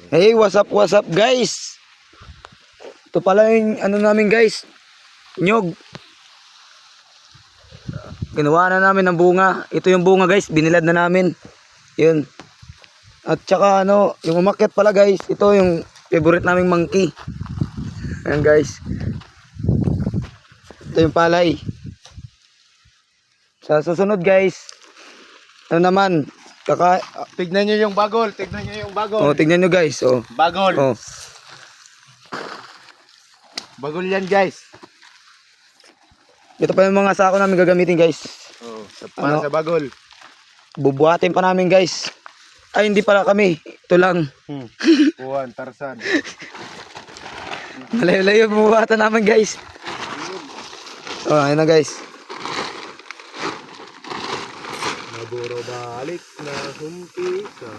Hey, what's up guys? Ito pala yung ano namin guys, nyog. Ginawa na namin ng bunga. Ito yung bunga guys, binilad na namin. Yun. At saka ano, yung umakyat pala guys, ito yung favorite naming monkey. Ayan guys. Ito yung palay. Sa susunod guys, ano naman, Tignan nyo yung bagol, tignan nyo yung bagol. oh, tignan nyo guys. Oh. Bagol. Oh. Bagol yan guys. Ito pa yung mga sako namin gagamitin guys. Oh, para Ano? sa bagol. Bubuhatin pa namin guys. Ay hindi pala kami, ito lang. Juan, Tarzan. Malayo-layo bubuhatan namin guys. Oh, ayun na guys. Naburo balik na humpi ka.